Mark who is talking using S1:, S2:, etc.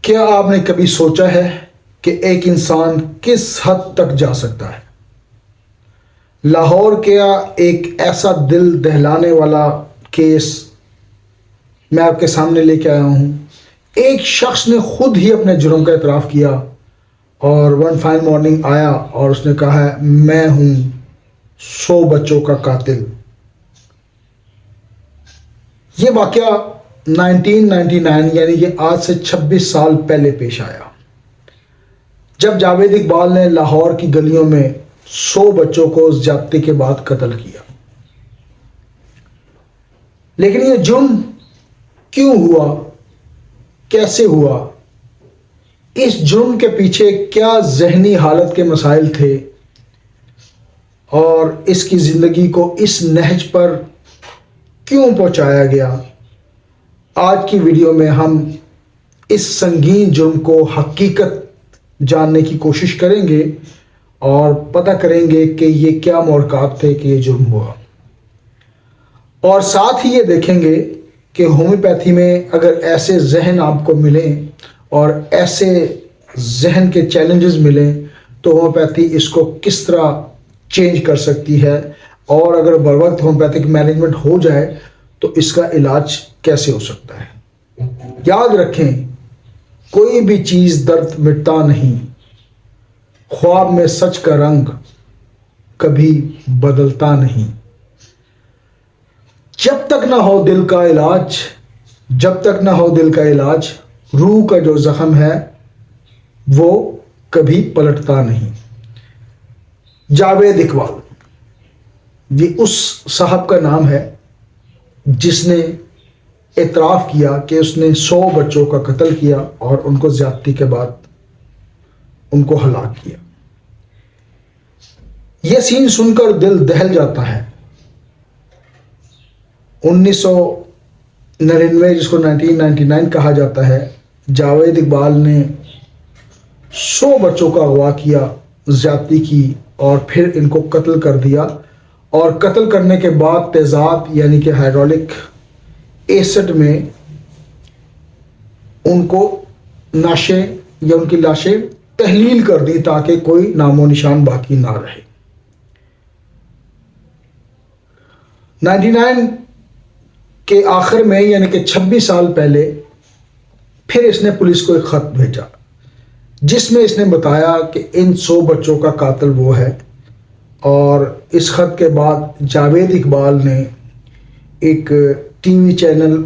S1: کیا آپ نے کبھی سوچا ہے کہ ایک انسان کس حد تک جا سکتا ہے؟ لاہور کا ایک ایسا دل دہلانے والا کیس میں آپ کے سامنے لے کے آیا ہوں۔ ایک شخص نے خود ہی اپنے جرم کا اعتراف کیا اور ون فائن مارننگ آیا اور اس نے کہا ہے میں ہوں 100 بچوں کا قاتل۔ یہ واقعہ 1999 یعنی کہ آج سے 26 سال پہلے پیش آیا، جب جاوید اقبال نے لاہور کی گلیوں میں 100 بچوں کو زیادتی کے بعد قتل کیا۔ لیکن یہ جرم کیوں ہوا، کیسے ہوا، اس جرم کے پیچھے کیا ذہنی حالت کے مسائل تھے اور اس کی زندگی کو اس نہج پر کیوں پہنچایا گیا، آج کی ویڈیو میں ہم اس سنگین جرم کو حقیقت جاننے کی کوشش کریں گے اور پتہ کریں گے کہ یہ کیا محرکات تھے کہ یہ جرم ہوا، اور ساتھ ہی یہ دیکھیں گے کہ ہومیوپیتھی میں اگر ایسے ذہن آپ کو ملیں اور ایسے ذہن کے چیلنجز ملیں تو ہومیوپیتھی اس کو کس طرح چینج کر سکتی ہے، اور اگر بر وقت ہومیوپیتھک مینجمنٹ ہو جائے تو اس کا علاج کیسے ہو سکتا ہے۔ یاد رکھیں، کوئی بھی چیز درد مٹتا نہیں، خواب میں سچ کا رنگ کبھی بدلتا نہیں۔ جب تک نہ ہو دل کا علاج، جب تک نہ ہو دل کا علاج، روح کا جو زخم ہے وہ کبھی پلٹتا نہیں۔ جاوید اقبال یہ اس صاحب کا نام ہے جس نے اعتراف کیا کہ اس نے 100 بچوں کا قتل کیا اور ان کو زیادتی کے بعد ان کو ہلاک کیا۔ یہ سین سن کر دل دہل جاتا ہے۔ 1999 جس کو 1999 کہا جاتا ہے، جاوید اقبال نے 100 بچوں کا اغوا کیا، زیادتی کی اور پھر ان کو قتل کر دیا، اور قتل کرنے کے بعد تیزاب یعنی کہ ہائیڈرولک ایسڈ میں ان کو ناشیں یا ان کی لاشیں تحلیل کر دی تاکہ کوئی نام و نشان باقی نہ رہے۔ 99 کے آخر میں یعنی کہ 26 سال پہلے پھر اس نے پولیس کو ایک خط بھیجا جس میں اس نے بتایا کہ ان 100 بچوں کا قاتل وہ ہے، اور اس خط کے بعد جاوید اقبال نے ایک ٹی وی چینل